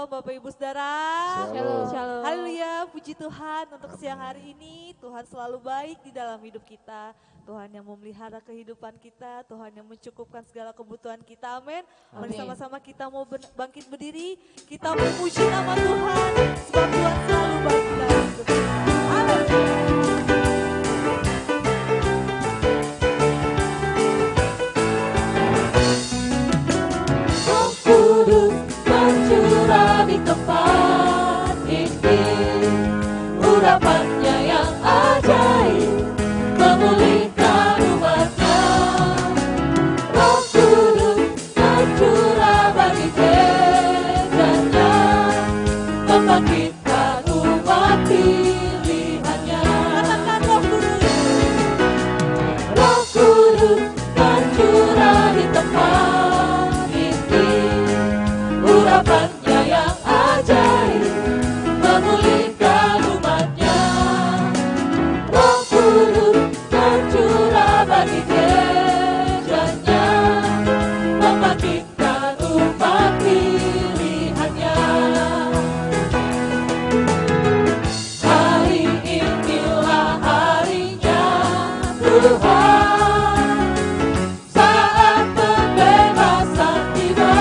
Shalom Bapak Ibu Saudara. Shalom. Shalom. Haleluya, puji Tuhan untuk siang hari ini. Tuhan selalu baik di dalam hidup kita. Tuhan yang memelihara kehidupan kita, Tuhan yang mencukupkan segala kebutuhan kita, amin. Mari sama-sama kita mau bangkit berdiri, kita memuji nama Tuhan, sebab Tuhan selalu baik di dalam hidup kita. Haleluya. Di tempat ini urapannya yang ajaib memulihkan umatnya. Roh Kudus tercurah bagi gerejanya, membangkitkan umat pilihannya. Katakan Roh Kudus. Roh Kudus tercurah di tempat ini, urapannya yang ajaib memulihkan umatnya. Roh Kudus tercurah bagi gerejanya, membangkitkan umat pilihannya. Hari inilah harinya Tuhan, saat pembebasan tiba.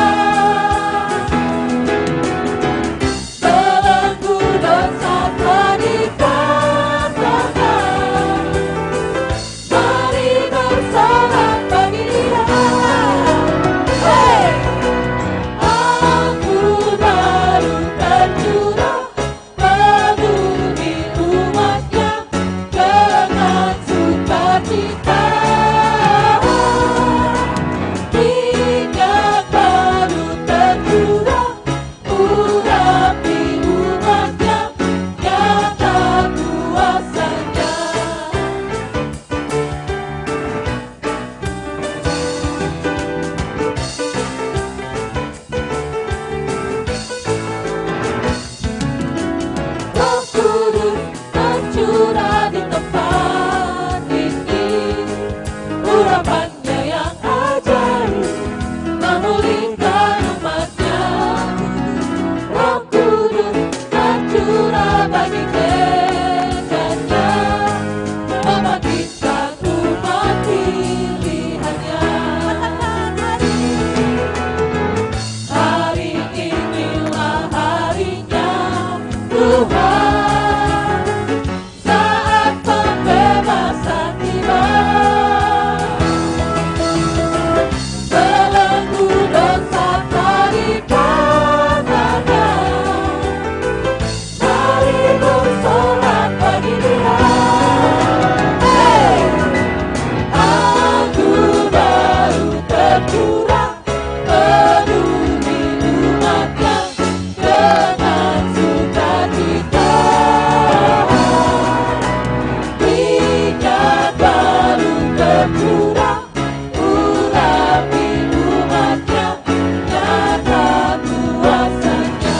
Belenggu dosa telah dikatakan, mari bersorak bagi Dia. Hey! Anggur baru tercurah penuhi umatnya dengan sukacita. Minyak baru tercurah urapi umatnya, nyata kuasanya. Roh Kudus tercurah di tempat ini, urapannya yang ajaib memulihkan umatnya. Roh Kudus tercurah bagi gerejanya, membangkitkan umat pilihannya. Hari inilah harinya Tuhan, saat pembebasan tiba. Belenggu dosa telah dikatakan, mari bersorak bagi Dia. Hey! Anggur baru tercurah penuhi umatnya dengan sukacita. Minyak baru tercurah urapi umatnya, nyata kuasanya.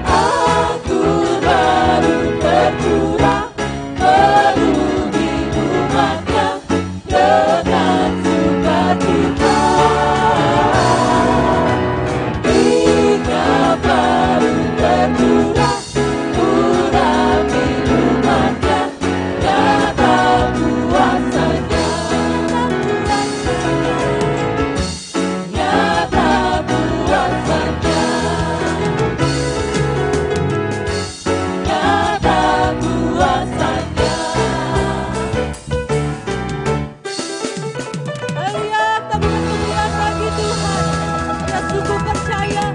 Anggur baru tercurah penuhi umatnya dengan sukacita. Minyak baru tercurah urapi umatnya, nyata kuasanya. Nyata kuasanya. Nyata kuasanya. Haleluya, tabungan kemuliaan bagi Tuhan. Kita sungguh percaya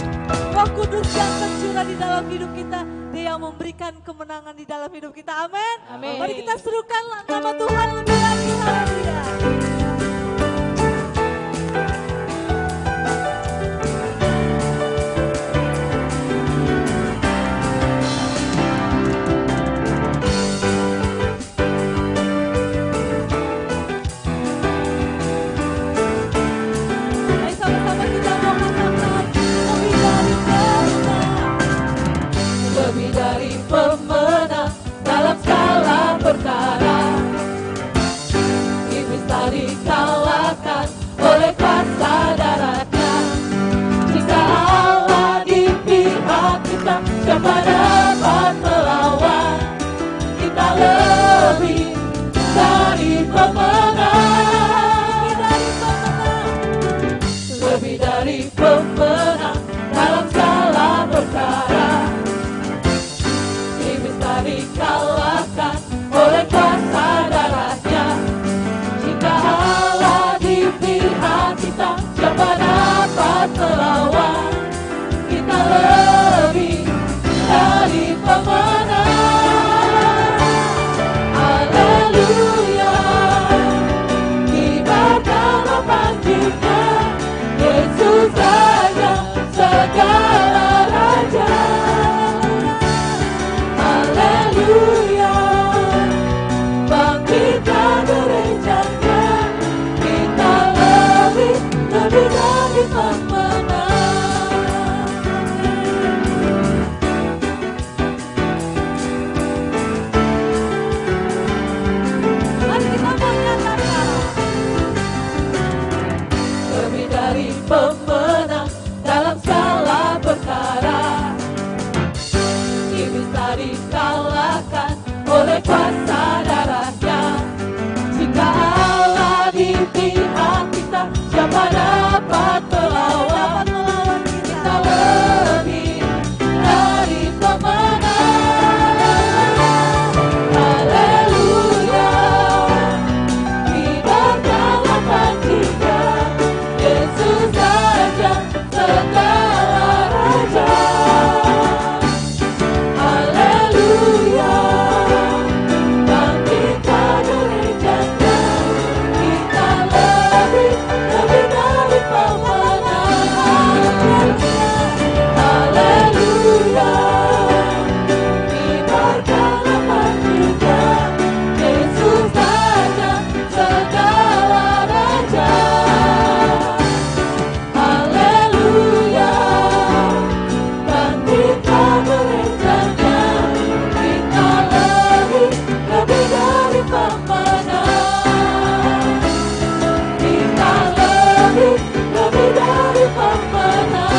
Roh Kudus yang tercurah di dalam hidup kita, Dia yang memberikan kemenangan di dalam hidup kita. Amin. Amin. Mari kita serukan nama Tuhan lebih lagi. Haleluya. Mari sama-sama kita mau katakan lebih dari pemenang dalam segala perkara. Iblis tadi dari pemenang dalam segala perkara. Iblis tak dikalahkan oleh kuasa darahnya. Jika Allah di pihak kita, siapa dapat melawan? Kita lebih dari pemenang. Haleluya, kibarkanlah panjinya, Yesus Raja segala raja. Haleluya, bangkitkan gerejanya, kita lebih dari pemenang. Mari kita menyatakan Lebih dari pemenang dalam segala perkara. Iblis tak dikalahkan oleh kuasa darahnya. Jika Allah di pihak kita, siapa dapat melawan? Kita lebih dari pemenang. Haleluya, kibarkanlah panjinya, Yesus Raja segala raja. Haleluya, bangkitkan gerejanya, kita lebih dari pemenang. Haleluya, kibarkanlah panjinya, Yesus Raja segala raja. Haleluya, bangkitkan gerejanya, kita lebih dari pemenang. Kita lebih dari pemenang.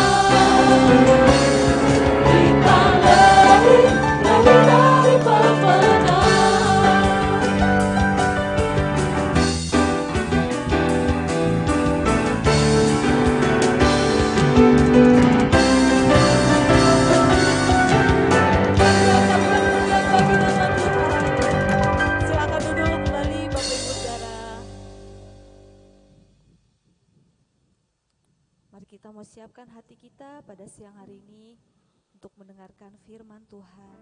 Kita lebih dari pemenang. silakan duduk kembali Bapak Ibu Saudara. Mari kita mau siapkan hati kita pada siang hari ini untuk mendengarkan firman Tuhan.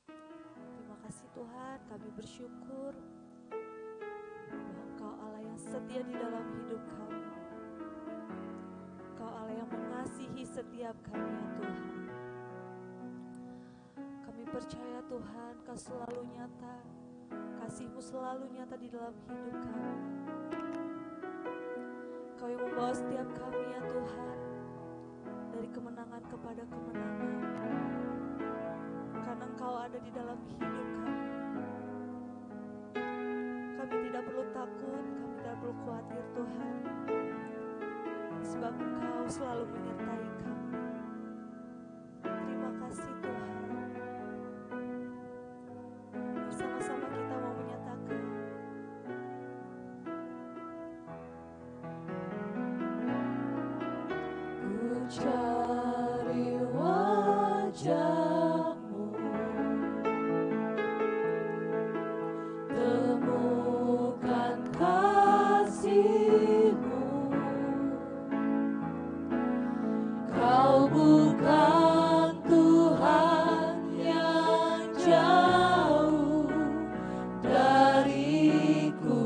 Terima kasih Tuhan, kami bersyukur bahwa Engkau Allah yang setia di dalam hidup kami. Engkau Allah yang mengasihi setiap kami ya Tuhan. Kami percaya Tuhan, Kau selalu nyata, kasih-Mu selalu nyata di dalam hidup kami. Kau yang membawa setiap kami ya Tuhan, dari kemenangan kepada kemenangan. Karena Engkau ada di dalam hidup kami. Kami tidak perlu takut, kami tidak perlu khawatir Tuhan. Sebab Engkau selalu menyertai kami. Terima kasih Tuhan. Bersama-sama kita mau menyatakan Ku cari wajah-Mu, temukan kasih-Mu. Kau bukan Tuhan yang jauh dariku.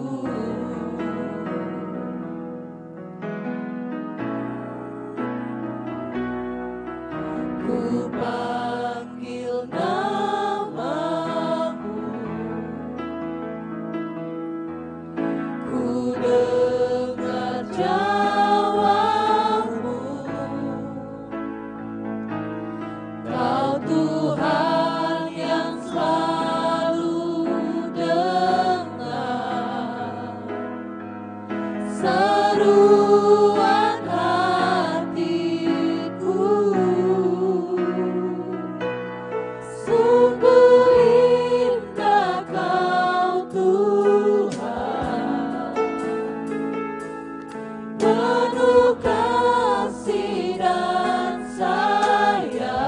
penuh kasih dan sayang.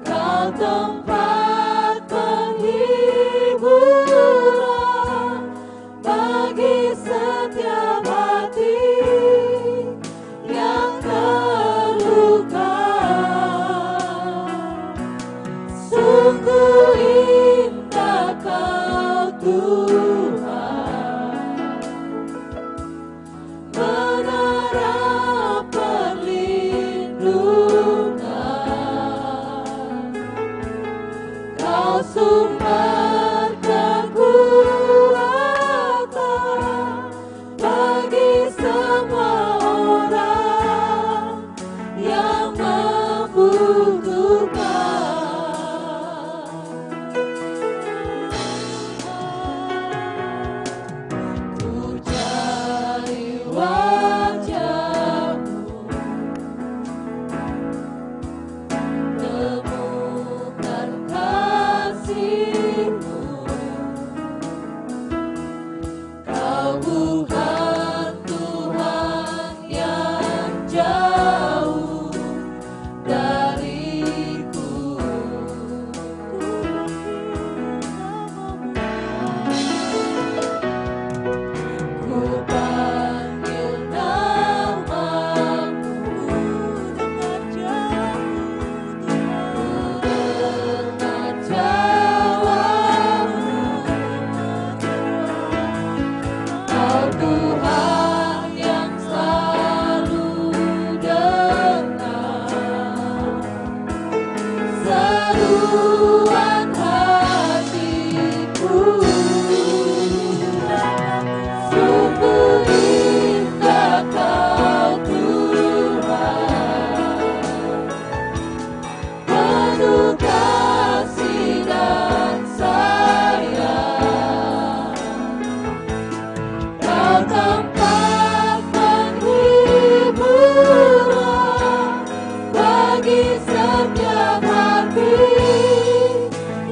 Kau tempat penghiburan bagi setiap hati yang terluka. Sungguh indah Kau Tuhan, menara perlindungan. Kau sumber kekuatan bagi semua orang yang membutuhkan. Ku cari wajah-Mu, temukan kasih-Mu. Kau bukan Tuhan yang jauh dariku. Ku panggil nama-Mu, dengar jawab-Mu. Kau Tuhan yang selalu dengar seruan hatiku. Sungguh indah Kau Tuhan, penuh kasih dan sayang. Kau tempat penghiburan bagi setiap hati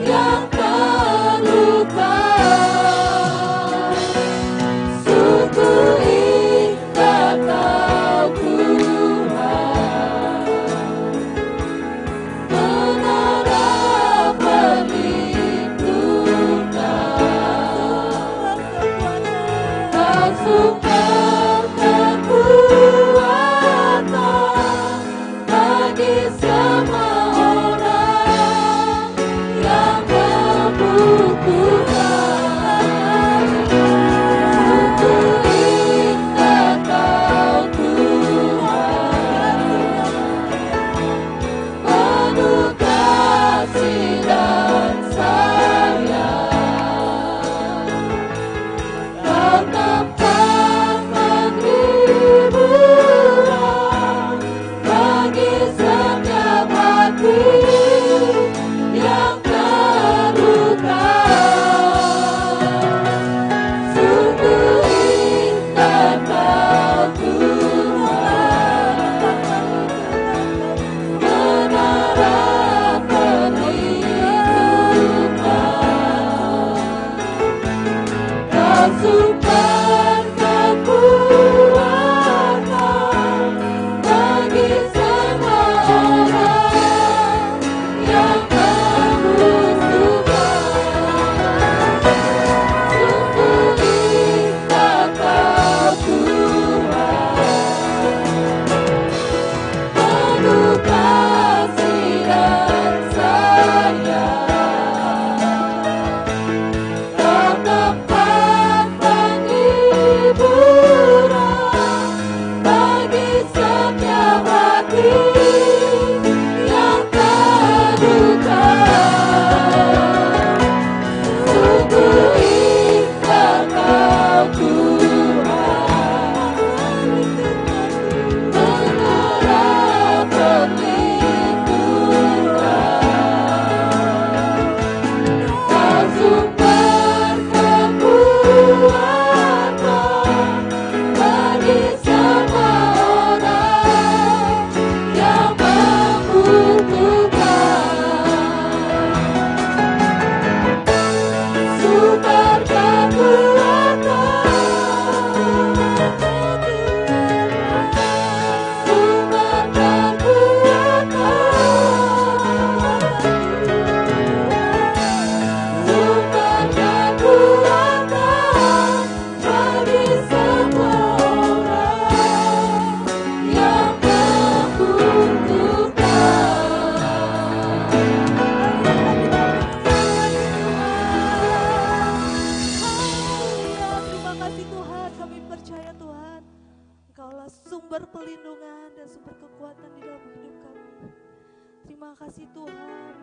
yang terluka. Sungguh indah Kau Tuhan, menara perlindungan. Kau sungguh percaya Tuhan, Engkaulah sumber pelindungan dan sumber kekuatan di dalam hidup kami. Terima kasih Tuhan,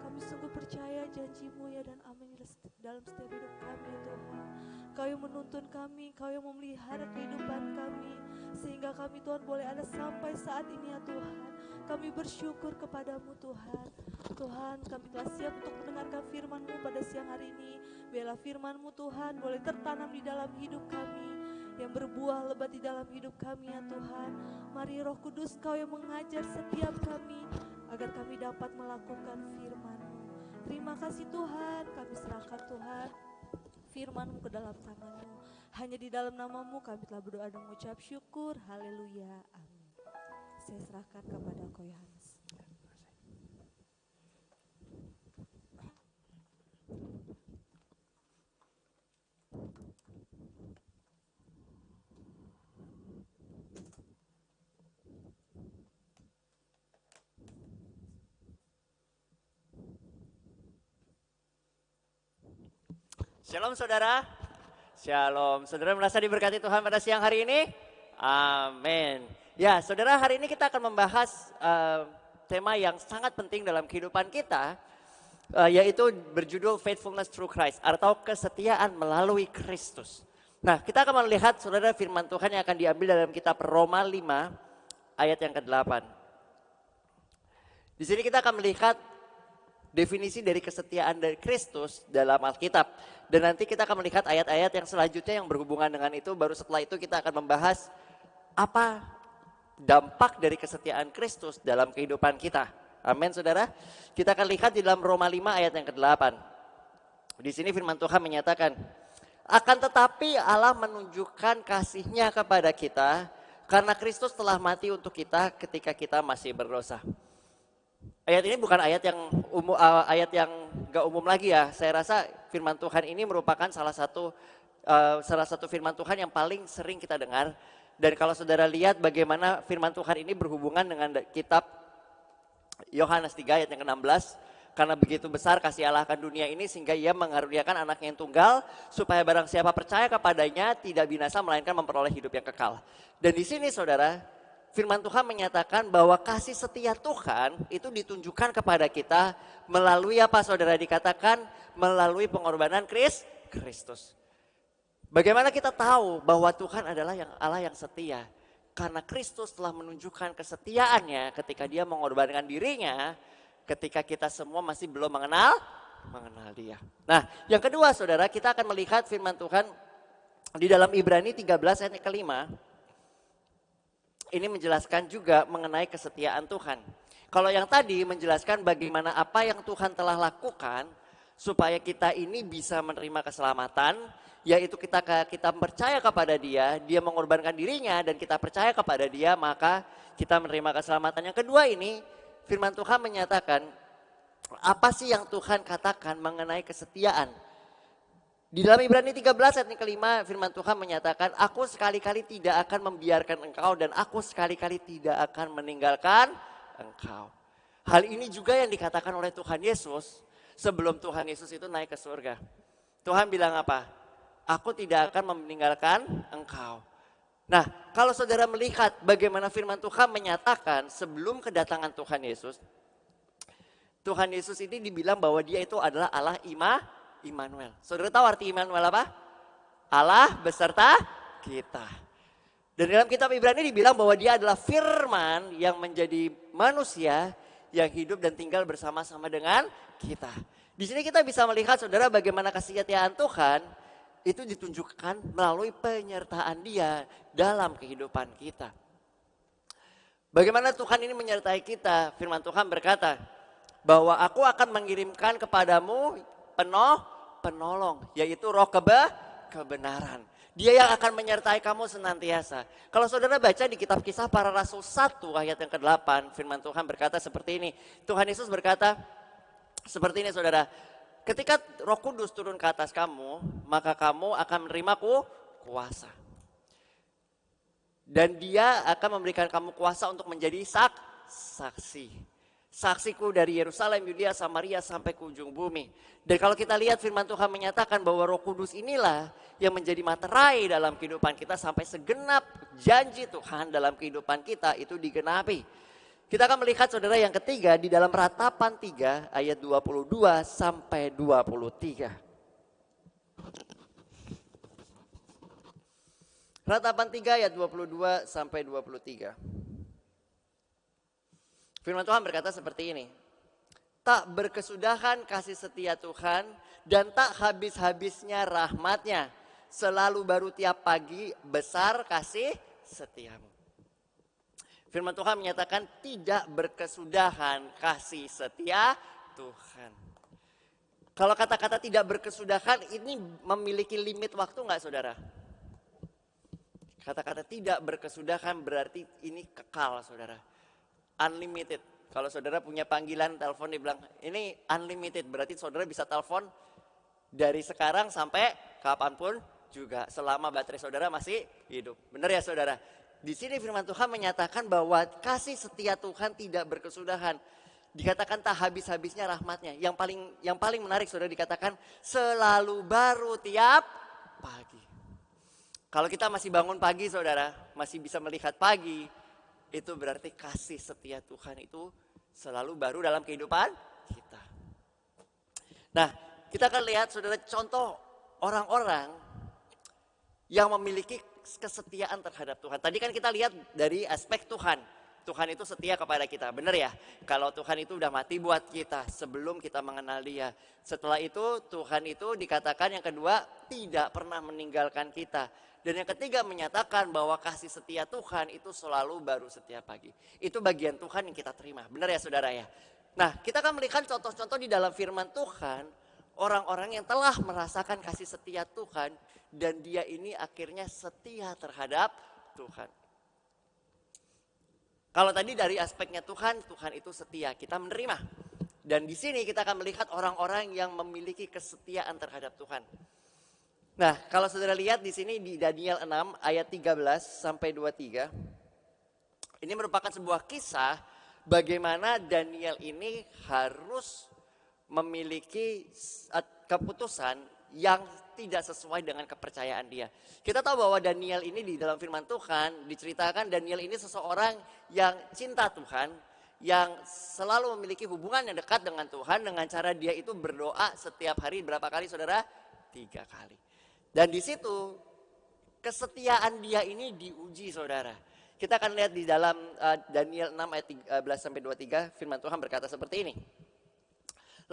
kami sungguh percaya janji-Mu ya dan amin dalam setiap hidup kami ya Tuhan. Kau yang menuntun kami, Kau yang memelihara kehidupan kami, sehingga kami Tuhan boleh ada sampai saat ini ya Tuhan. Kami bersyukur kepadamu Tuhan. Tuhan, kami telah siap untuk mendengarkan firman-Mu pada siang hari ini. Biarlah firman-Mu Tuhan boleh tertanam di dalam hidup kami, yang berbuah lebat di dalam hidup kami ya Tuhan. Mari Roh Kudus Kau yang mengajar setiap kami, agar kami dapat melakukan firman-Mu. Terima kasih Tuhan, kami serahkan Tuhan firman-Mu ke dalam tangan-Mu. Hanya di dalam nama-Mu kami telah berdoa dan mengucap syukur. Haleluya, amin. Saya serahkan kepada Kau Yohanes. Shalom saudara, shalom. Saudara merasa diberkati Tuhan pada siang hari ini? Amin. Ya saudara, hari ini kita akan membahas tema yang sangat penting dalam kehidupan kita, yaitu berjudul Faithfulness Through Christ, atau kesetiaan melalui Kristus. Nah, kita akan melihat saudara firman Tuhan yang akan diambil dalam kitab Roma 5 ayat yang ke-8. Di sini kita akan melihat definisi dari kesetiaan dari Kristus dalam Alkitab. Dan nanti kita akan melihat ayat-ayat yang selanjutnya yang berhubungan dengan itu. Baru setelah itu kita akan membahas apa dampak dari kesetiaan Kristus dalam kehidupan kita. Amin saudara. Kita akan lihat di dalam Roma 5 ayat yang ke-8. Di sini firman Tuhan menyatakan, akan tetapi Allah menunjukkan kasih-Nya kepada kita karena Kristus telah mati untuk kita ketika kita masih berdosa. Ayat ini bukan ayat yang gak umum lagi ya. Saya rasa firman Tuhan ini merupakan salah satu firman Tuhan yang paling sering kita dengar. Dan kalau saudara lihat bagaimana firman Tuhan ini berhubungan dengan kitab Yohanes 3 ayat yang ke-16. Karena begitu besar kasih Allah akan dunia ini sehingga Ia mengaruniakan anaknya yang tunggal supaya barang siapa percaya kepadanya tidak binasa melainkan memperoleh hidup yang kekal. Dan di sini saudara, firman Tuhan menyatakan bahwa kasih setia Tuhan itu ditunjukkan kepada kita melalui apa saudara dikatakan? Melalui pengorbanan Kristus. Bagaimana kita tahu bahwa Tuhan adalah Allah yang setia? Karena Kristus telah menunjukkan kesetiaannya ketika Dia mengorbankan dirinya ketika kita semua masih belum mengenal Dia. Nah, yang kedua saudara, kita akan melihat firman Tuhan di dalam Ibrani 13 ayat yang ke-5. Ini menjelaskan juga mengenai kesetiaan Tuhan. Kalau yang tadi menjelaskan bagaimana apa yang Tuhan telah lakukan supaya kita ini bisa menerima keselamatan, yaitu kita percaya kepada Dia, Dia mengorbankan dirinya dan kita percaya kepada Dia, maka kita menerima keselamatan. Yang kedua ini, firman Tuhan menyatakan apa sih yang Tuhan katakan mengenai kesetiaan. Di dalam Ibrani 13 ayat yang ke-5 firman Tuhan menyatakan, aku sekali-kali tidak akan membiarkan engkau dan aku sekali-kali tidak akan meninggalkan engkau. Hal ini juga yang dikatakan oleh Tuhan Yesus sebelum Tuhan Yesus itu naik ke surga. Tuhan bilang apa? Aku tidak akan meninggalkan engkau. Nah, kalau saudara melihat bagaimana firman Tuhan menyatakan sebelum kedatangan Tuhan Yesus ini dibilang bahwa Dia itu adalah Allah Immanuel. Saudara tahu arti Immanuel apa? Allah beserta kita. Dan dalam kitab Ibrani dibilang bahwa Dia adalah firman yang menjadi manusia yang hidup dan tinggal bersama-sama dengan kita. Di sini kita bisa melihat saudara bagaimana kesetiaan Tuhan itu ditunjukkan melalui penyertaan Dia dalam kehidupan kita. Bagaimana Tuhan ini menyertai kita? Firman Tuhan berkata bahwa aku akan mengirimkan kepadamu penolong, yaitu roh kebenaran. Dia yang akan menyertai kamu senantiasa. Kalau saudara baca di kitab Kisah Para Rasul 1 ayat yang ke-8, firman Tuhan berkata seperti ini. Tuhan Yesus berkata seperti ini saudara. Ketika Roh Kudus turun ke atas kamu, maka kamu akan menerima kuasa. Dan Dia akan memberikan kamu kuasa untuk menjadi saksi. Saksiku dari Yerusalem, Yudea, Samaria sampai ke ujung bumi. Dan kalau kita lihat firman Tuhan menyatakan bahwa Roh Kudus inilah yang menjadi materai dalam kehidupan kita sampai segenap janji Tuhan dalam kehidupan kita itu digenapi. Kita akan melihat saudara yang ketiga di dalam Ratapan 3 ayat 22 sampai 23. Ratapan 3 ayat 22 sampai 23. Firman Tuhan berkata seperti ini. Tak berkesudahan kasih setia Tuhan dan tak habis-habisnya rahmatnya. Selalu baru tiap pagi besar kasih setiamu. Firman Tuhan menyatakan tidak berkesudahan kasih setia Tuhan. Kalau kata-kata tidak berkesudahan ini memiliki limit waktu enggak saudara? Kata-kata tidak berkesudahan berarti ini kekal saudara. Unlimited. Kalau saudara punya panggilan telepon dibilang ini unlimited. Berarti saudara bisa telepon dari sekarang sampai kapanpun juga. Selama baterai saudara masih hidup. Benar ya saudara? Di sini firman Tuhan menyatakan bahwa kasih setia Tuhan tidak berkesudahan. Dikatakan tak habis-habisnya rahmatnya. Yang paling menarik saudara dikatakan selalu baru tiap pagi. Kalau kita masih bangun pagi saudara, masih bisa melihat pagi, itu berarti kasih setia Tuhan itu selalu baru dalam kehidupan kita. Nah, kita akan lihat saudara contoh orang-orang yang memiliki kesetiaan terhadap Tuhan. Tadi kan kita lihat dari aspek Tuhan. Tuhan itu setia kepada kita, benar ya? Kalau Tuhan itu udah mati buat kita sebelum kita mengenal Dia. Setelah itu Tuhan itu dikatakan yang kedua tidak pernah meninggalkan kita. Dan yang ketiga menyatakan bahwa kasih setia Tuhan itu selalu baru setiap pagi. Itu bagian Tuhan yang kita terima, benar ya saudara ya? Nah, kita akan melihat contoh-contoh di dalam firman Tuhan. Orang-orang yang telah merasakan kasih setia Tuhan dan dia ini akhirnya setia terhadap Tuhan. Kalau tadi dari aspeknya Tuhan, Tuhan itu setia, kita menerima. Dan di sini kita akan melihat orang-orang yang memiliki kesetiaan terhadap Tuhan. Nah, kalau saudara lihat di sini di Daniel 6 ayat 13 sampai 23. Ini merupakan sebuah kisah bagaimana Daniel ini harus memiliki keputusan yang tidak sesuai dengan kepercayaan dia. Kita tahu bahwa Daniel ini di dalam firman Tuhan diceritakan Daniel ini seseorang yang cinta Tuhan, yang selalu memiliki hubungan yang dekat dengan Tuhan dengan cara dia itu berdoa setiap hari berapa kali saudara? 3 kali. Dan di situ kesetiaan dia ini diuji saudara. Kita akan lihat di dalam Daniel 6 ayat 13 sampai 23 firman Tuhan berkata seperti ini.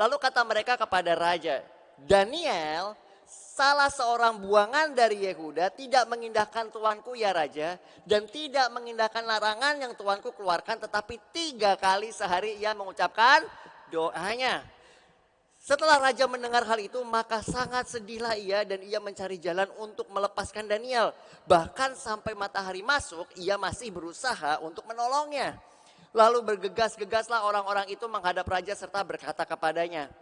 Lalu kata mereka kepada raja, Daniel, salah seorang buangan dari Yehuda tidak mengindahkan tuanku ya raja, dan tidak mengindahkan larangan yang tuanku keluarkan, tetapi 3 kali sehari ia mengucapkan doanya. Setelah raja mendengar hal itu, maka sangat sedihlah ia dan ia mencari jalan untuk melepaskan Daniel. Bahkan sampai matahari masuk, ia masih berusaha untuk menolongnya. Lalu bergegas-gegaslah orang-orang itu menghadap raja serta berkata kepadanya,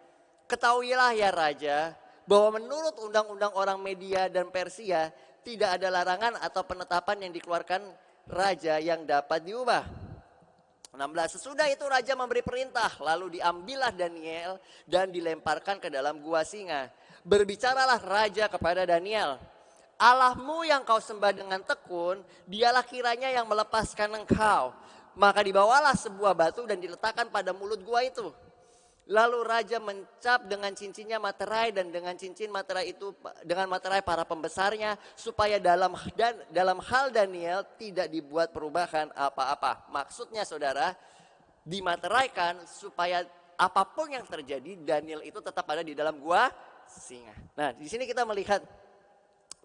ketahuilah ya raja, bahwa menurut undang-undang orang Media dan Persia, tidak ada larangan atau penetapan yang dikeluarkan raja yang dapat diubah. 16. Sesudah itu raja memberi perintah, lalu diambillah Daniel dan dilemparkan ke dalam gua singa. Berbicaralah raja kepada Daniel, Allahmu yang kau sembah dengan tekun, dialah kiranya yang melepaskan engkau. Maka dibawalah sebuah batu dan diletakkan pada mulut gua itu. Lalu raja mencap dengan cincinnya materai dan dengan cincin materai itu dengan materai para pembesarnya supaya dalam hal Daniel tidak dibuat perubahan apa-apa. Maksudnya saudara, dimateraikan supaya apapun yang terjadi Daniel itu tetap ada di dalam gua singa. Nah, di sini kita melihat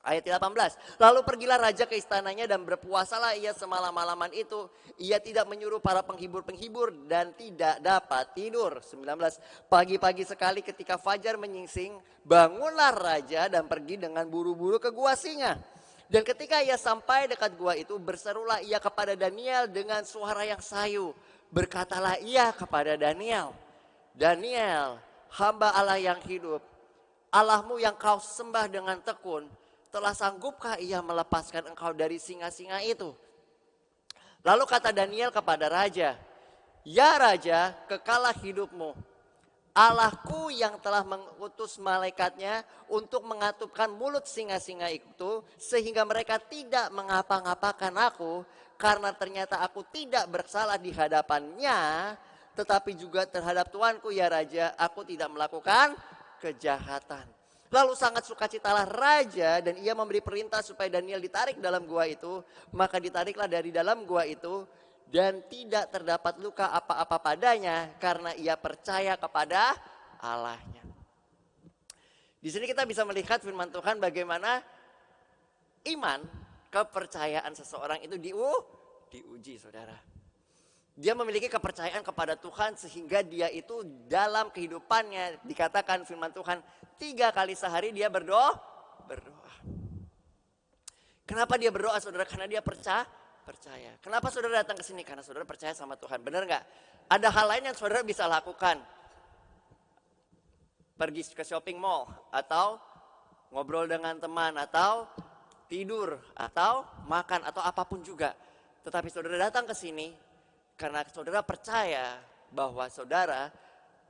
ayat 18. Lalu pergilah raja ke istananya dan berpuasalah ia semalam-malaman itu. Ia tidak menyuruh para penghibur-penghibur dan tidak dapat tidur. 19. Pagi-pagi sekali ketika fajar menyingsing, bangunlah raja dan pergi dengan buru-buru ke gua singa. Dan ketika ia sampai dekat gua itu, berserulah ia kepada Daniel dengan suara yang sayu. Berkatalah ia kepada Daniel, Daniel, hamba Allah yang hidup, Allahmu yang kau sembah dengan tekun, telah sanggupkah ia melepaskan engkau dari singa-singa itu? Lalu kata Daniel kepada raja, Ya Raja, kekalah hidupmu. Allahku yang telah mengutus malaikatnya untuk mengatupkan mulut singa-singa itu sehingga mereka tidak mengapa-ngapakan aku karena ternyata aku tidak bersalah di hadapannya tetapi juga terhadap Tuanku ya Raja aku tidak melakukan kejahatan. Lalu sangat sukacitalah raja dan ia memberi perintah supaya Daniel ditarik dalam gua itu, maka ditariklah dari dalam gua itu dan tidak terdapat luka apa-apa padanya karena ia percaya kepada Allahnya. Di sini kita bisa melihat firman Tuhan bagaimana iman, kepercayaan seseorang itu diuji saudara. Dia memiliki kepercayaan kepada Tuhan sehingga dia itu dalam kehidupannya dikatakan firman Tuhan 3 kali sehari dia berdoa. Kenapa dia berdoa saudara? Karena dia percaya. Kenapa saudara datang ke sini? Karena saudara percaya sama Tuhan. Benar nggak? Ada hal lain yang saudara bisa lakukan. Pergi ke shopping mall atau ngobrol dengan teman atau tidur atau makan atau apapun juga. Tetapi saudara datang ke sini karena saudara percaya bahwa saudara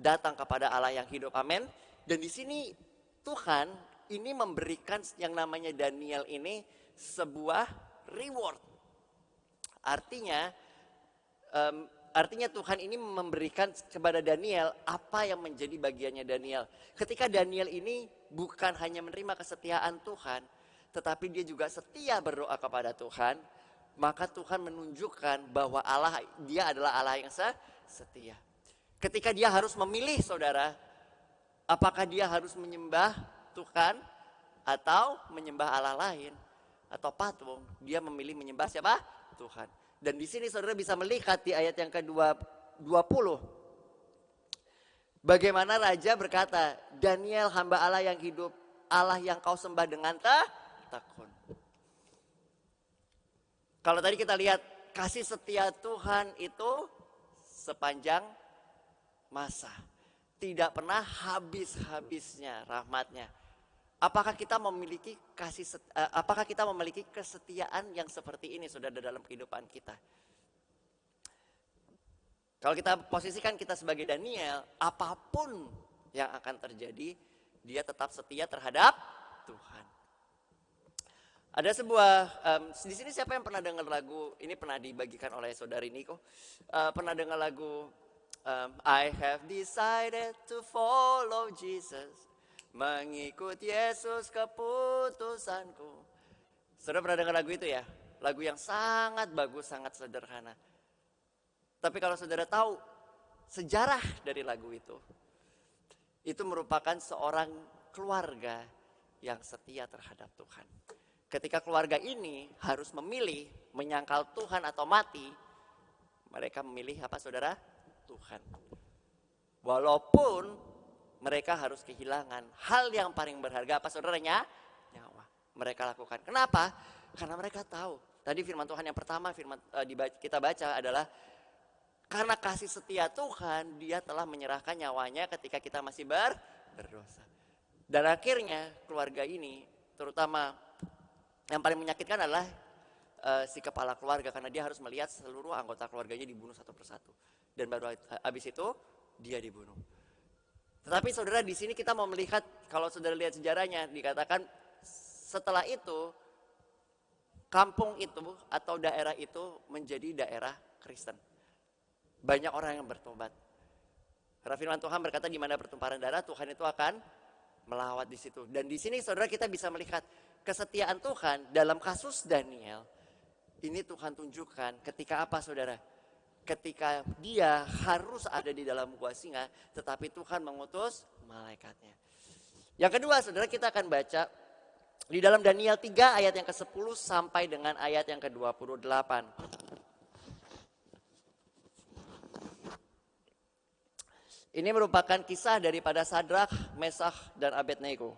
datang kepada Allah yang hidup. Amin. Dan di sini Tuhan ini memberikan yang namanya Daniel ini sebuah reward. Artinya Tuhan ini memberikan kepada Daniel apa yang menjadi bagiannya Daniel. Ketika Daniel ini bukan hanya menerima kesetiaan Tuhan, tetapi dia juga setia berdoa kepada Tuhan, maka Tuhan menunjukkan bahwa dia adalah Allah yang setia. Ketika dia harus memilih saudara, apakah dia harus menyembah Tuhan atau menyembah Allah lain atau patung, dia memilih menyembah siapa? Tuhan. Dan di sini saudara bisa melihat di ayat yang ke-20. Bagaimana raja berkata, Daniel hamba Allah yang hidup, Allah yang kau sembah dengan tekun. Kalau tadi kita lihat kasih setia Tuhan itu sepanjang masa. Tidak pernah habis-habisnya rahmatnya. Apakah kita memiliki kesetiaan yang seperti ini sudah ada dalam kehidupan kita? Kalau kita posisikan kita sebagai Daniel, apapun yang akan terjadi, dia tetap setia terhadap Tuhan. Ada sebuah, di sini siapa yang pernah dengar lagu, ini pernah dibagikan oleh saudari Niko, pernah dengar lagu I have decided to follow Jesus. Mengikut Yesus keputusanku. Saudara pernah dengar lagu itu ya? Lagu yang sangat bagus, sangat sederhana. Tapi kalau saudara tahu sejarah dari lagu itu merupakan seorang keluarga yang setia terhadap Tuhan. Ketika keluarga ini harus memilih menyangkal Tuhan atau mati, mereka memilih apa saudara? Tuhan. Walaupun mereka harus kehilangan hal yang paling berharga apa saudaranya? Nyawa. Mereka lakukan. Kenapa? Karena mereka tahu. Tadi firman Tuhan yang pertama kita baca adalah karena kasih setia Tuhan, dia telah menyerahkan nyawanya ketika kita masih berdosa. Dan akhirnya keluarga ini, terutama yang paling menyakitkan adalah si kepala keluarga. Karena dia harus melihat seluruh anggota keluarganya dibunuh satu persatu. Dan baru habis itu dia dibunuh. Tetapi saudara di sini kita mau melihat, kalau saudara lihat sejarahnya, dikatakan setelah itu kampung itu atau daerah itu menjadi daerah Kristen. Banyak orang yang bertobat. Karena firman Tuhan berkata di mana pertumpahan darah Tuhan itu akan melawat di situ. Dan di sini saudara kita bisa melihat kesetiaan Tuhan dalam kasus Daniel. Ini Tuhan tunjukkan ketika apa saudara? Ketika dia harus ada di dalam gua singa, tetapi Tuhan mengutus malaikatnya. Yang kedua saudara kita akan baca di dalam Daniel 3 ayat yang ke-10 sampai dengan ayat yang ke-28. Ini merupakan kisah daripada Sadrak, Mesakh, dan Abednego.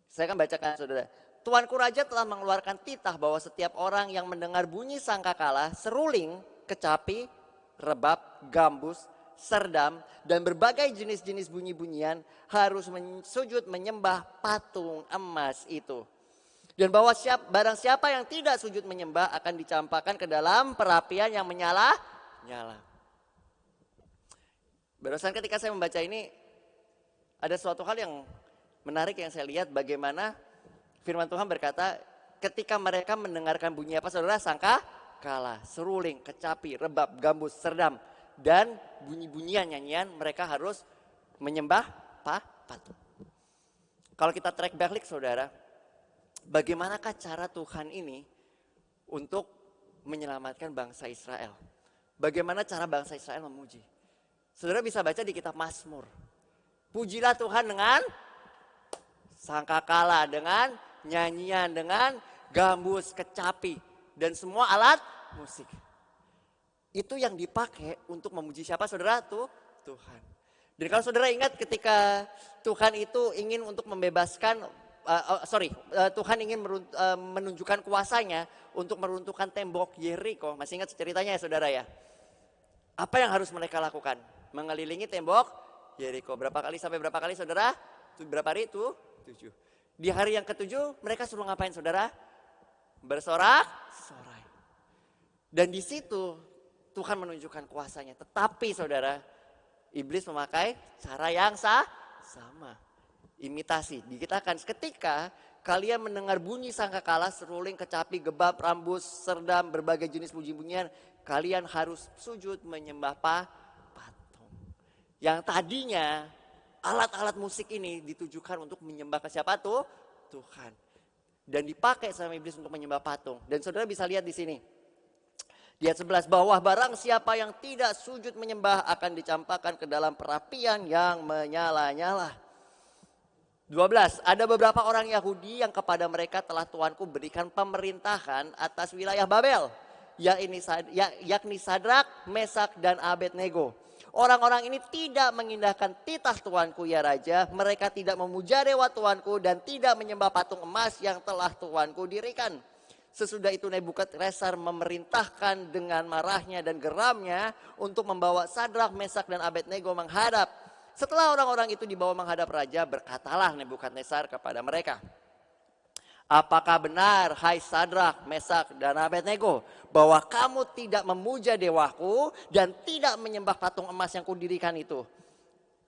Saya akan bacakan saudara. Tuanku Raja telah mengeluarkan titah bahwa setiap orang yang mendengar bunyi sangkakala, seruling, kecapi, rebab, gambus, serdam, dan berbagai jenis-jenis bunyi-bunyian harus sujud menyembah patung emas itu. Dan bahwa barang siapa yang tidak sujud menyembah akan dicampakkan ke dalam perapian yang menyala-nyala. Barusan ketika saya membaca ini, ada suatu hal yang menarik yang saya lihat bagaimana firman Tuhan berkata ketika mereka mendengarkan bunyi apa saudara? Sangka kalah, seruling, kecapi, rebab, gambus, serdam. Dan bunyi-bunyian nyanyian mereka harus menyembah patung. Kalau kita track balik saudara, bagaimanakah cara Tuhan ini untuk menyelamatkan bangsa Israel? Bagaimana cara bangsa Israel memuji? Saudara bisa baca di kitab Mazmur. Pujilah Tuhan dengan sangkakala, dengan nyanyian, dengan gambus, kecapi, dan semua alat musik. Itu yang dipakai untuk memuji siapa saudara? Tuhan. Dan kalau saudara ingat ketika Tuhan itu ingin untuk membebaskan, Tuhan ingin menunjukkan kuasanya untuk meruntuhkan tembok Yeriko. Masih ingat ceritanya ya saudara ya? Apa yang harus mereka lakukan? Mengelilingi tembok Yeriko. Berapa kali sampai berapa kali saudara? Berapa hari itu? 7. Di hari yang ke-7 mereka suruh ngapain saudara? Bersorak-sorai. Dan di situ Tuhan menunjukkan kuasanya. Tetapi saudara, iblis memakai cara yang sama. Imitasi. Dikatakan ketika kalian mendengar bunyi sangkakala, seruling, kecapi, gebab, rambus, serdam, berbagai jenis bunyi-bunyian, kalian harus sujud menyembah patung. Yang tadinya alat-alat musik ini ditujukan untuk menyembah ke siapa tuh? Tuhan. Dan dipakai sama iblis untuk menyembah patung. Dan saudara bisa lihat di sini. Di ayat 11, bahwa barang siapa yang tidak sujud menyembah akan dicampakkan ke dalam perapian yang menyala-nyala. 12, ada beberapa orang Yahudi yang kepada mereka telah Tuanku berikan pemerintahan atas wilayah Babel. Yakni Sadrak, Mesak, dan Abednego. Orang-orang ini tidak mengindahkan titah Tuanku ya Raja. Mereka tidak memuja dewa Tuanku dan tidak menyembah patung emas yang telah Tuanku dirikan. Sesudah itu Nebukadnezar memerintahkan dengan marahnya dan geramnya untuk membawa Sadrak, Mesak, dan Abednego menghadap. Setelah orang-orang itu dibawa menghadap raja, berkatalah Nebukadnezar kepada mereka. Apakah benar, hai Sadrak, Mesak, dan Abednego, bahwa kamu tidak memuja dewaku dan tidak menyembah patung emas yang kudirikan itu?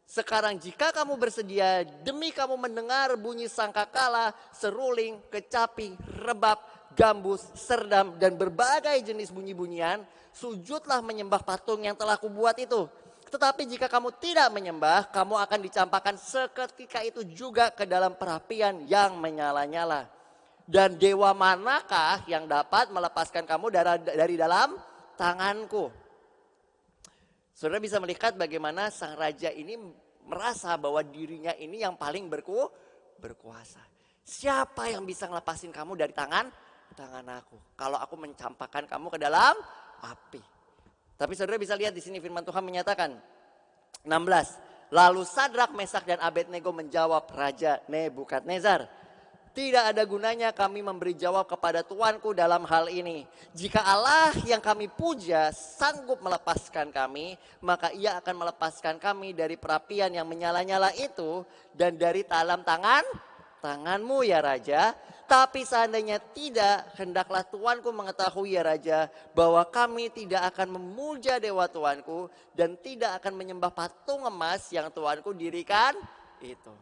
Sekarang jika kamu bersedia demi kamu mendengar bunyi sangkakala, seruling, kecapi, rebab, gambus, serdam, dan berbagai jenis bunyi-bunyian, sujudlah menyembah patung yang telah kubuat itu. Tetapi jika kamu tidak menyembah, kamu akan dicampakkan seketika itu juga ke dalam perapian yang menyala-nyala. Dan dewa manakah yang dapat melepaskan kamu dari dalam tanganku? Saudara bisa melihat bagaimana sang raja ini merasa bahwa dirinya ini yang paling berkuasa. Siapa yang bisa ngelepasin kamu dari tangan aku? Kalau aku mencampakkan kamu ke dalam api. Tapi saudara bisa lihat di sini firman Tuhan menyatakan 16. Lalu Sadrak, Mesak, dan Abednego menjawab Raja Nebukadnezar, tidak ada gunanya kami memberi jawab kepada Tuanku dalam hal ini. Jika Allah yang kami puja sanggup melepaskan kami, maka ia akan melepaskan kami dari perapian yang menyala-nyala itu dan dari dalam tanganmu ya Raja. Tapi seandainya tidak, hendaklah Tuanku mengetahui ya Raja, bahwa kami tidak akan memuja dewa Tuanku dan tidak akan menyembah patung emas yang Tuanku dirikan itu.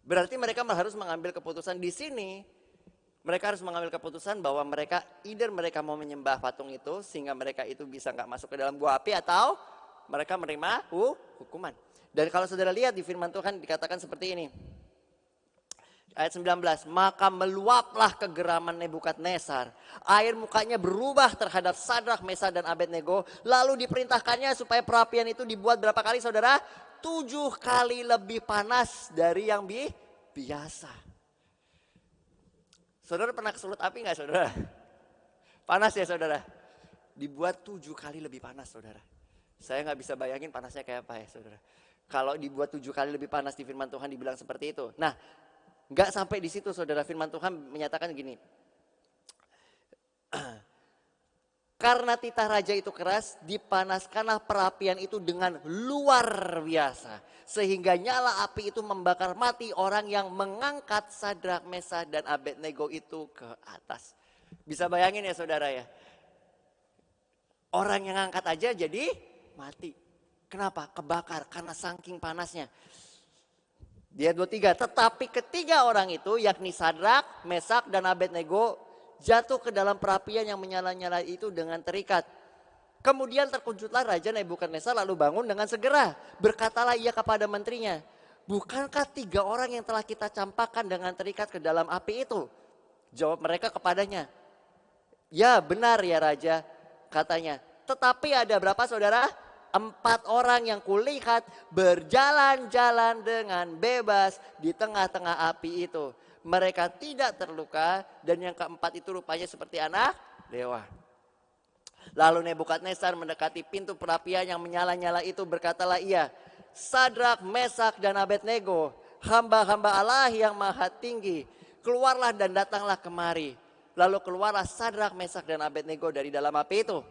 Berarti mereka harus mengambil keputusan di sini. Mereka harus mengambil keputusan bahwa mereka mau menyembah patung itu sehingga mereka itu bisa nggak masuk ke dalam gua api, atau mereka menerima hukuman. Dan kalau saudara lihat di firman Tuhan dikatakan seperti ini. Ayat 19, maka meluaplah kegeraman Nebukadnezar. Air mukanya berubah terhadap Sadrak, Mesak, dan Abednego. Lalu diperintahkannya supaya perapian itu dibuat berapa kali saudara? 7 kali lebih panas dari yang biasa. Saudara pernah kesulut api nggak saudara? Panas ya saudara? Dibuat 7 kali lebih panas saudara. Saya nggak bisa bayangin panasnya kayak apa ya saudara. Kalau dibuat 7 kali lebih panas di firman Tuhan dibilang seperti itu. Nah, nggak sampai di situ saudara, firman Tuhan menyatakan gini. Karena titah raja itu keras, dipanaskanlah perapian itu dengan luar biasa. Sehingga nyala api itu membakar mati orang yang mengangkat Sadrak, Mesak, dan Abednego itu ke atas. Bisa bayangin ya saudara ya. Orang yang angkat aja jadi mati. Kenapa? Kebakar karena saking panasnya. Di ayat 23, tetapi ketiga orang itu yakni Sadrak, Mesak, dan Abednego jatuh ke dalam perapian yang menyala-nyala itu dengan terikat. Kemudian terkejutlah Raja Nebukadnezar lalu bangun dengan segera. Berkatalah ia kepada menterinya, bukankah tiga orang yang telah kita campakkan dengan terikat ke dalam api itu? Jawab mereka kepadanya, ya benar ya Raja, katanya. Tetapi ada berapa saudara? 4 orang yang kulihat berjalan-jalan dengan bebas di tengah-tengah api itu. Mereka tidak terluka dan yang keempat itu rupanya seperti anak dewa. Lalu Nebukadnezar mendekati pintu perapian yang menyala-nyala itu, berkatalah ia, Sadrak, Mesak, dan Abednego, hamba-hamba Allah yang maha tinggi, keluarlah dan datanglah kemari. Lalu keluarlah Sadrak, Mesak, dan Abednego dari dalam api itu.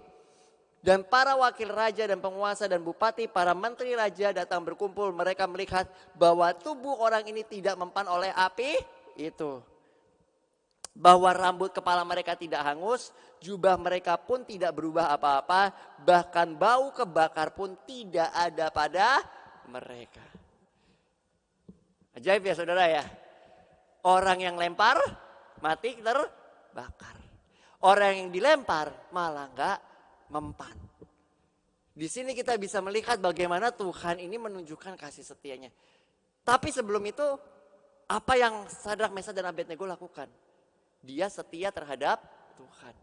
Dan para wakil raja dan penguasa dan bupati, para menteri raja datang berkumpul. Mereka melihat bahwa tubuh orang ini tidak mempan oleh api itu. Bahwa rambut kepala mereka tidak hangus, jubah mereka pun tidak berubah apa-apa. Bahkan bau kebakar pun tidak ada pada mereka. Ajaib ya saudara ya. Orang yang lempar mati terbakar. Orang yang dilempar malah enggak mempan. Di sini kita bisa melihat bagaimana Tuhan ini menunjukkan kasih setianya. Tapi sebelum itu, apa yang Sadrak, Mesak, dan Abednego lakukan? Dia setia terhadap Tuhan.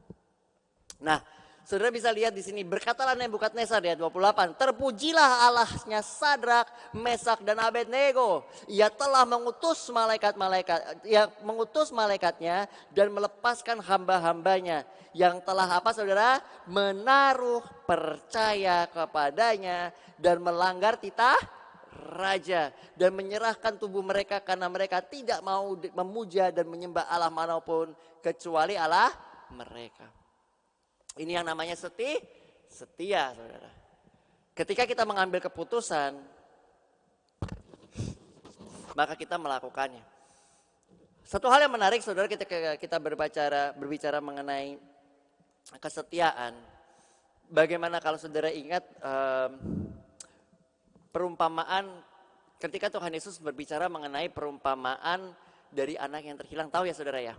Nah, saudara bisa lihat di sini, berkatalah Nebukadnezar di ayat 28, terpujilah Allahnya Sadrak, Mesak, dan Abednego. Ia telah mengutus malaikatnya dan melepaskan hamba-hambanya yang telah apa saudara? Menaruh percaya kepadanya dan melanggar titah raja dan menyerahkan tubuh mereka karena mereka tidak mau memuja dan menyembah Allah manapun kecuali Allah mereka. Ini yang namanya setia saudara. Ketika kita mengambil keputusan, maka kita melakukannya. Satu hal yang menarik saudara, kita berbicara mengenai kesetiaan. Bagaimana kalau saudara ingat perumpamaan ketika Tuhan Yesus berbicara mengenai perumpamaan dari anak yang terhilang. Tahu ya saudara ya?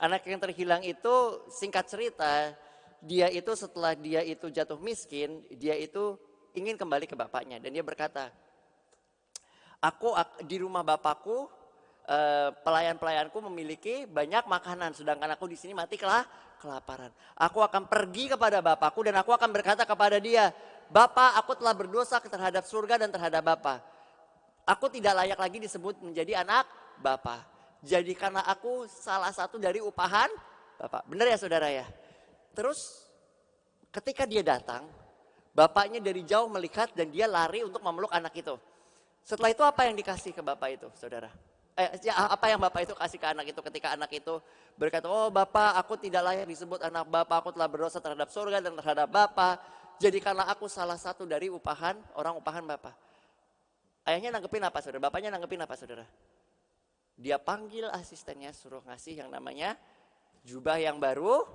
Anak yang terhilang itu singkat cerita, dia itu setelah dia itu jatuh miskin, dia itu ingin kembali ke bapaknya. Dan dia berkata, aku di rumah bapakku, pelayan-pelayanku memiliki banyak makanan, sedangkan aku di sini mati kelaparan. Aku akan pergi kepada bapakku dan aku akan berkata kepada dia, Bapak, aku telah berdosa terhadap surga dan terhadap Bapa. Aku tidak layak lagi disebut menjadi anak Bapa. Jadikanlah aku salah satu dari upahan Bapak. Benar ya saudara ya? Terus ketika dia datang, bapaknya dari jauh melihat dan dia lari untuk memeluk anak itu. Setelah itu apa yang dikasih ke bapak itu saudara? Apa yang bapak itu kasih ke anak itu ketika anak itu berkata, oh Bapak, aku tidak layak disebut anak Bapak, aku telah berdosa terhadap surga dan terhadap Bapak. Jadikanlah aku salah satu dari orang upahan Bapak. Ayahnya nanggepin apa saudara? Bapaknya nanggepin apa saudara? Dia panggil asistennya suruh ngasih yang namanya jubah yang baru,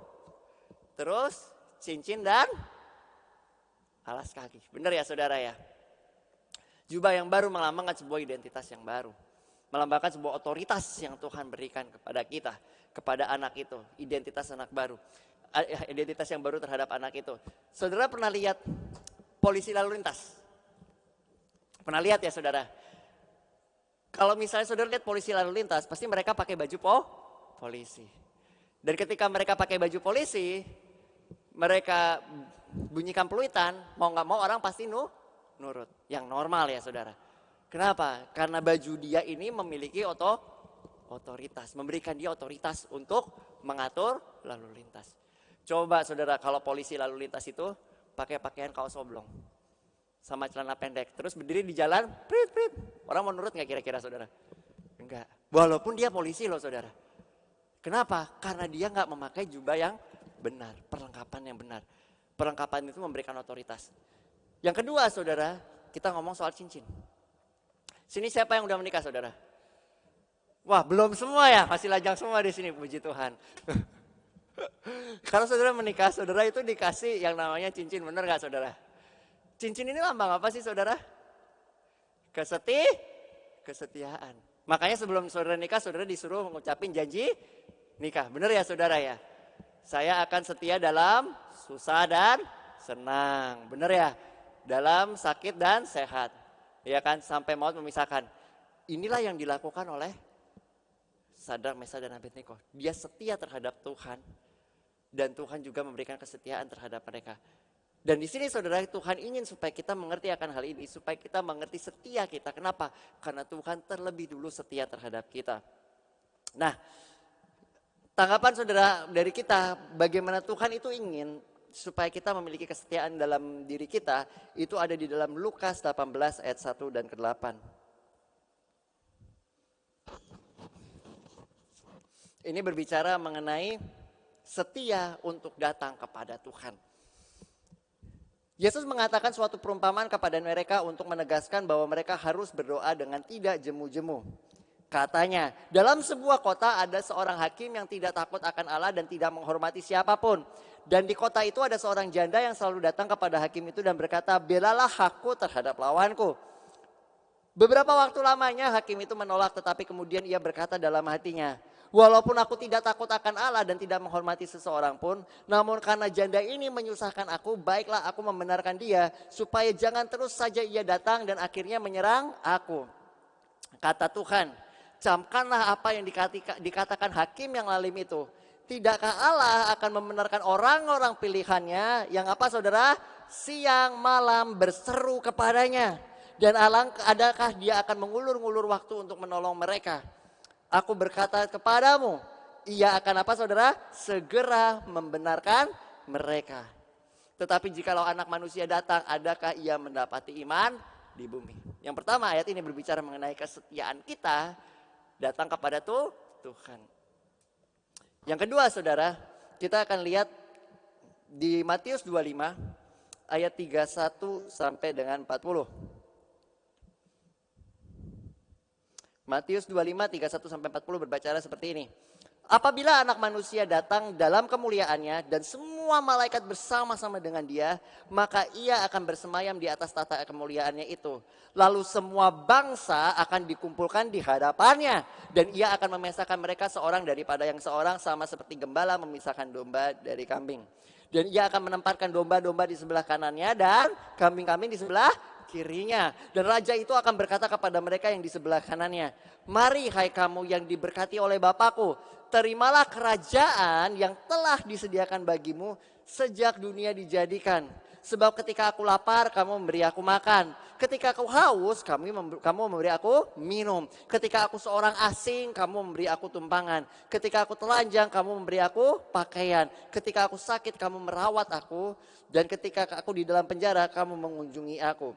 terus cincin dan alas kaki. Benar ya saudara ya? Jubah yang baru melambangkan sebuah identitas yang baru. Melambangkan sebuah otoritas yang Tuhan berikan kepada kita, kepada anak itu. Identitas anak baru. Identitas yang baru terhadap anak itu. Saudara pernah lihat polisi lalu lintas? Pernah lihat ya saudara? Kalau misalnya saudara lihat polisi lalu lintas, pasti mereka pakai baju polisi. Dan ketika mereka pakai baju polisi, mereka bunyikan peluitan, mau gak mau orang pasti nurut. Yang normal ya saudara. Kenapa? Karena baju dia ini memiliki otoritas. Memberikan dia otoritas untuk mengatur lalu lintas. Coba saudara kalau polisi lalu lintas itu pakai pakaian kaos oblong. Sama celana pendek. Terus berdiri di jalan, prit, prit. Orang mau nurut gak kira-kira saudara? Enggak. Walaupun dia polisi loh saudara. Kenapa? Karena dia gak memakai jubah yang benar. Perlengkapan yang benar. Perlengkapan itu memberikan otoritas. Yang kedua saudara, kita ngomong soal cincin. Sini siapa yang udah menikah saudara? Wah belum semua ya, masih lajang semua di sini, puji Tuhan. Kalau saudara menikah, saudara itu dikasih yang namanya cincin, benar gak saudara? Cincin ini lambang apa sih saudara? Kesetiaan. Makanya sebelum saudara nikah, saudara disuruh mengucapin janji nikah. Benar ya saudara ya? Saya akan setia dalam susah dan senang. Benar ya? Dalam sakit dan sehat. Ya kan? Sampai maut memisahkan. Inilah yang dilakukan oleh Sadrak, Mesak dan Abednego. Dia setia terhadap Tuhan. Dan Tuhan juga memberikan kesetiaan terhadap mereka. Dan di sini saudara, Tuhan ingin supaya kita mengerti akan hal ini. Supaya kita mengerti setia kita. Kenapa? Karena Tuhan terlebih dulu setia terhadap kita. Nah, tanggapan saudara dari kita, bagaimana Tuhan itu ingin supaya kita memiliki kesetiaan dalam diri kita, itu ada di dalam Lukas 18 ayat 1 dan ke-8. Ini berbicara mengenai setia untuk datang kepada Tuhan. Yesus mengatakan suatu perumpamaan kepada mereka untuk menegaskan bahwa mereka harus berdoa dengan tidak jemu-jemu. Katanya, dalam sebuah kota ada seorang hakim yang tidak takut akan Allah dan tidak menghormati siapapun. Dan di kota itu ada seorang janda yang selalu datang kepada hakim itu dan berkata, belalah hakku terhadap lawanku. Beberapa waktu lamanya hakim itu menolak, tetapi kemudian ia berkata dalam hatinya, walaupun aku tidak takut akan Allah dan tidak menghormati seseorang pun, namun karena janda ini menyusahkan aku, baiklah aku membenarkan dia, supaya jangan terus saja ia datang dan akhirnya menyerang aku. Kata Tuhan, camkanlah apa yang dikatakan hakim yang lalim itu. Tidakkah Allah akan membenarkan orang-orang pilihannya yang apa saudara? Siang malam berseru kepadanya. Dan adakah dia akan mengulur-ngulur waktu untuk menolong mereka? Aku berkata kepadamu, ia akan apa saudara? Segera membenarkan mereka. Tetapi jikalau anak manusia datang, adakah ia mendapati iman di bumi? Yang pertama ayat ini berbicara mengenai kesetiaan kita datang kepada Tuhan. Yang kedua saudara, kita akan lihat di Matius 25 ayat 31 sampai dengan 40. Matius 25, 31 sampai 40 berbicara seperti ini. Apabila anak manusia datang dalam kemuliaannya dan semua malaikat bersama-sama dengan dia, maka ia akan bersemayam di atas tahta kemuliaannya itu. Lalu semua bangsa akan dikumpulkan di hadapannya. Dan ia akan memisahkan mereka seorang daripada yang seorang, sama seperti gembala memisahkan domba dari kambing. Dan ia akan menempatkan domba-domba di sebelah kanannya dan kambing-kambing di sebelah kirinya. Dan raja itu akan berkata kepada mereka yang di sebelah kanannya, mari hai kamu yang diberkati oleh Bapakku, terimalah kerajaan yang telah disediakan bagimu sejak dunia dijadikan. Sebab ketika aku lapar, kamu memberi aku makan. Ketika aku haus, kamu memberi aku minum. Ketika aku seorang asing, kamu memberi aku tumpangan. Ketika aku telanjang, kamu memberi aku pakaian. Ketika aku sakit, kamu merawat aku. Dan ketika aku di dalam penjara, kamu mengunjungi aku.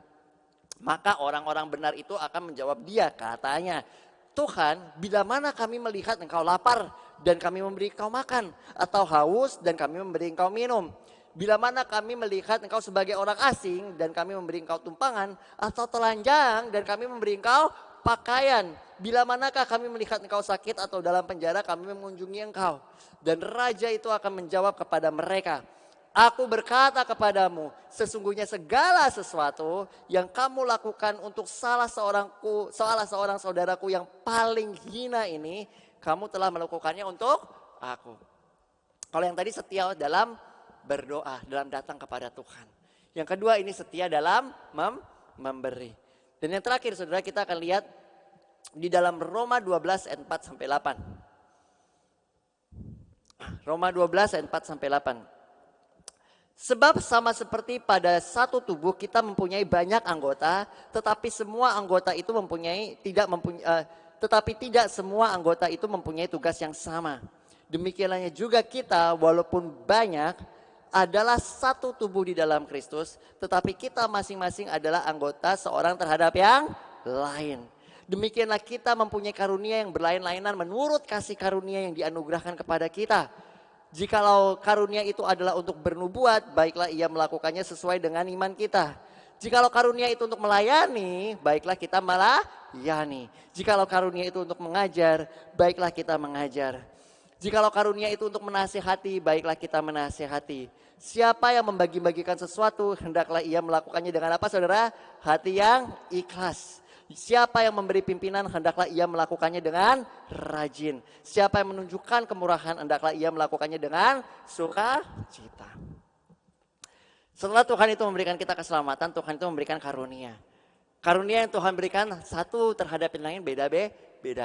Maka orang-orang benar itu akan menjawab dia, katanya, Tuhan, bila mana kami melihat engkau lapar dan kami memberi engkau makan, atau haus dan kami memberi engkau minum? Bila mana kami melihat engkau sebagai orang asing dan kami memberi engkau tumpangan, atau telanjang dan kami memberi engkau pakaian? Bila manakah kami melihat engkau sakit atau dalam penjara kami mengunjungi engkau? Dan raja itu akan menjawab kepada mereka, aku berkata kepadamu, sesungguhnya segala sesuatu yang kamu lakukan untuk salah seorang saudaraku yang paling hina ini, kamu telah melakukannya untuk aku. Kalau yang tadi setia dalam berdoa, dalam datang kepada Tuhan. Yang kedua ini setia dalam memberi. Dan yang terakhir saudara, kita akan lihat di dalam Roma 12 ayat 4 sampai 8. Roma 12 ayat 4 sampai 8. Sebab sama seperti pada satu tubuh kita mempunyai banyak anggota, tetapi tidak semua anggota itu mempunyai tugas yang sama. Demikianlah juga kita, walaupun banyak, adalah satu tubuh di dalam Kristus, tetapi kita masing-masing adalah anggota seorang terhadap yang lain. Demikianlah kita mempunyai karunia yang berlain-lainan menurut kasih karunia yang dianugerahkan kepada kita. Jikalau karunia itu adalah untuk bernubuat, baiklah ia melakukannya sesuai dengan iman kita. Jikalau karunia itu untuk melayani, baiklah kita melayani. Jikalau karunia itu untuk mengajar, baiklah kita mengajar. Jikalau karunia itu untuk menasihati, baiklah kita menasihati. Siapa yang membagi-bagikan sesuatu, hendaklah ia melakukannya dengan apa saudara? Hati yang ikhlas. Siapa yang memberi pimpinan, hendaklah ia melakukannya dengan rajin. Siapa yang menunjukkan kemurahan, hendaklah ia melakukannya dengan sukacita. Setelah Tuhan itu memberikan kita keselamatan, Tuhan itu memberikan karunia. Karunia yang Tuhan berikan satu terhadap yang lain beda.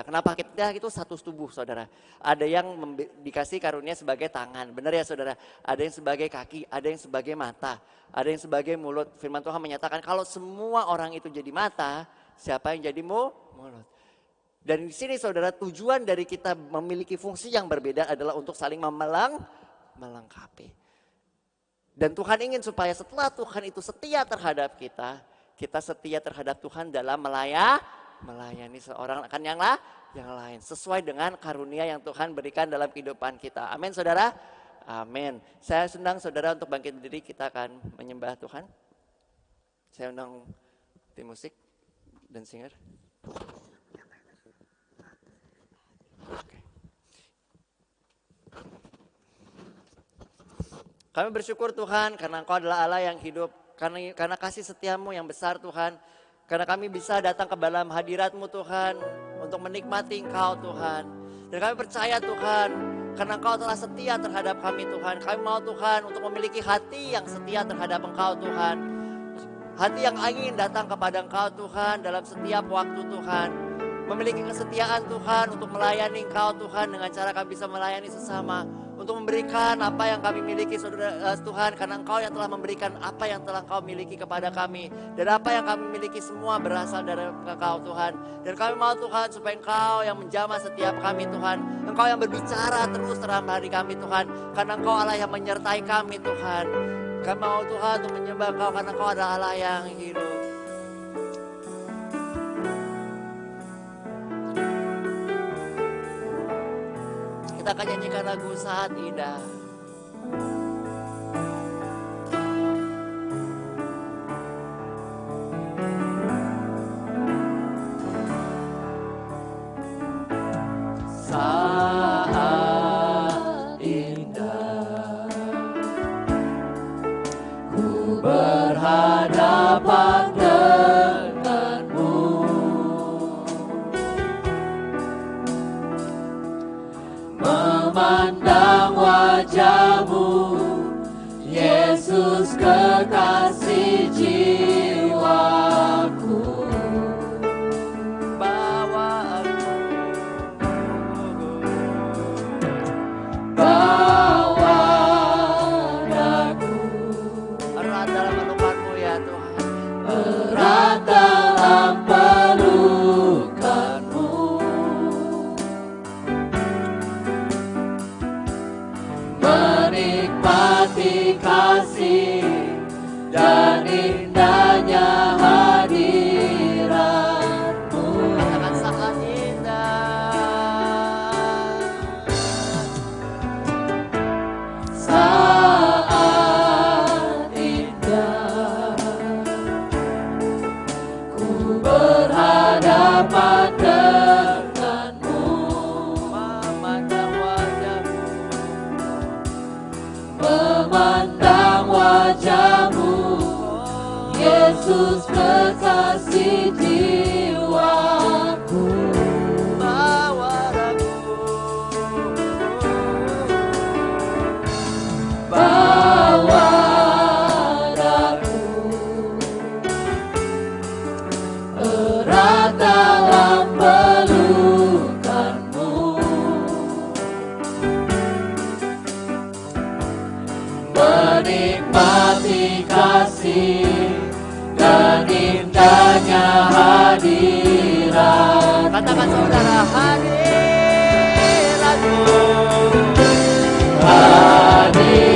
Kenapa kita itu satu tubuh saudara? Ada yang dikasih karunia sebagai tangan, benar ya saudara? Ada yang sebagai kaki, ada yang sebagai mata, ada yang sebagai mulut. Firman Tuhan menyatakan kalau semua orang itu jadi mata, siapa yang jadi mulut? Dan di sini saudara, tujuan dari kita memiliki fungsi yang berbeda adalah untuk saling melengkapi. Dan Tuhan ingin supaya setelah Tuhan itu setia terhadap kita, kita setia terhadap Tuhan dalam melayani seorang akan yang lain. Sesuai dengan karunia yang Tuhan berikan dalam kehidupan kita. Amin saudara? Amin. Saya undang saudara untuk bangkit berdiri, kita akan menyembah Tuhan. Saya undang tim musik dan singer. Oke. Kami bersyukur Tuhan karena Engkau adalah Allah yang hidup. Karena kasih setiamu yang besar Tuhan. Karena kami bisa datang ke dalam hadirat-Mu Tuhan. Untuk menikmati Engkau Tuhan. Dan kami percaya Tuhan. Karena Engkau telah setia terhadap kami Tuhan. Kami mau Tuhan untuk memiliki hati yang setia terhadap Engkau Tuhan. Hati yang ingin datang kepada Engkau Tuhan dalam setiap waktu Tuhan. Memiliki kesetiaan Tuhan untuk melayani Engkau Tuhan dengan cara kami bisa melayani sesama. Untuk memberikan apa yang kami miliki saudara Tuhan. Karena Engkau yang telah memberikan apa yang telah Engkau miliki kepada kami. Dan apa yang kami miliki semua berasal dari Engkau Tuhan. Dan kami mau Tuhan supaya Engkau yang menjamah setiap kami Tuhan. Engkau yang berbicara terus dalam hari kami Tuhan. Karena Engkau Allah yang menyertai kami Tuhan. Kami mau Tuhan untuk menyembah Engkau karena Engkau adalah Allah yang hidup. Kita akan nyanyikan lagu Saat Indah. Saat indah ku berhadapan denganmu, memandang wajahmu, Yesus kekasih jiwaku. Bawa aku erat dalam pelukanmu ya Tuhan. erat dalam pelukanmu, menikmati kasih dan indahnya hadiratmu. Katakan saat indah. Saat indah ku berhadapan denganmu, Memandang wajahmu. memandang wajahmu, Yesus kekasih jiwaku. Bawa aku. Bawa aku erat dalam pelukanmu, menikmati kasih dan indahnya hadirat. Katakan saudara, hadiratmu. Hadiratmu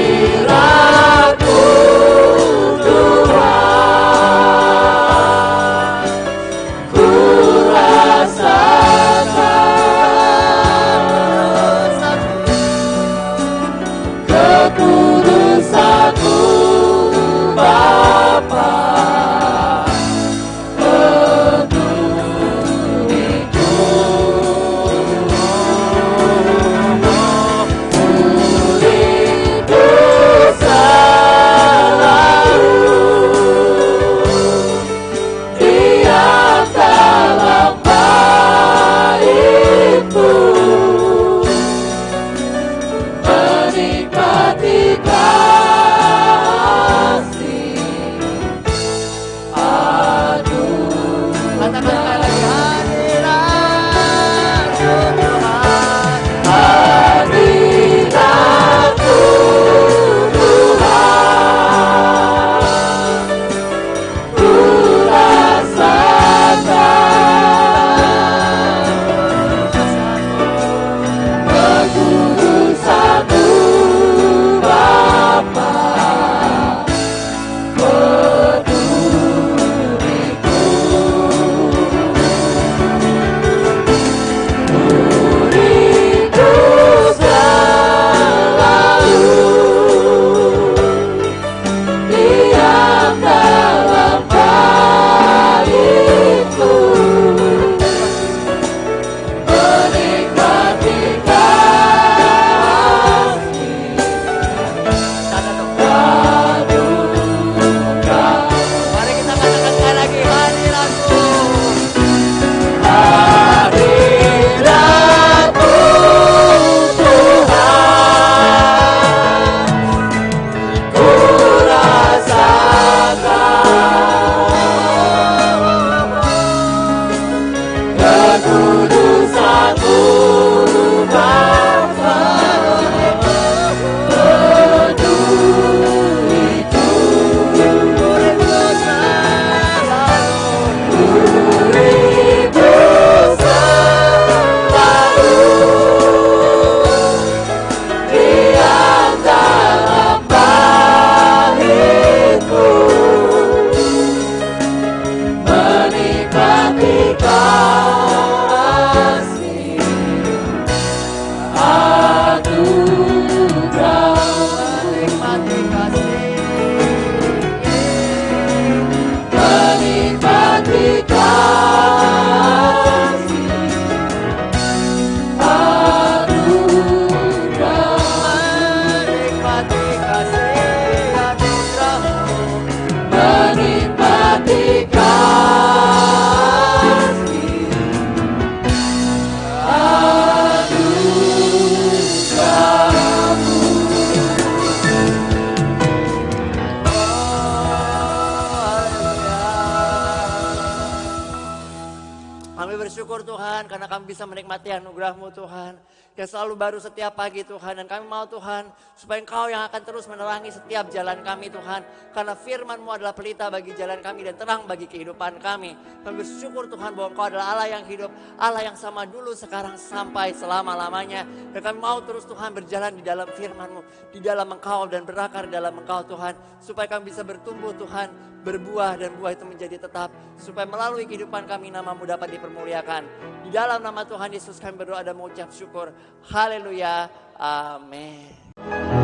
Tuhan, ku rasakan Tuhan karena kami bisa menikmati anugerah-Mu Tuhan. Yang selalu baru setiap pagi Tuhan. Dan kami mau Tuhan supaya Engkau yang akan terus menerangi setiap jalan kami Tuhan. Karena firman-Mu adalah pelita bagi jalan kami dan terang bagi kehidupan kami. Kami bersyukur Tuhan bahwa Engkau adalah Allah yang hidup. Allah yang sama dulu sekarang sampai selama-lamanya. Dan kami mau terus Tuhan berjalan di dalam firman-Mu. Di dalam Engkau dan berakar dalam Engkau Tuhan. Supaya kami bisa bertumbuh Tuhan. Berbuah dan buah itu menjadi tetap. Supaya melalui kehidupan kami nama-Mu dapat dipermuliakan. Di dalam nama Tuhan Yesus kami berdoa dan mengucap syukur. Haleluya. Amin.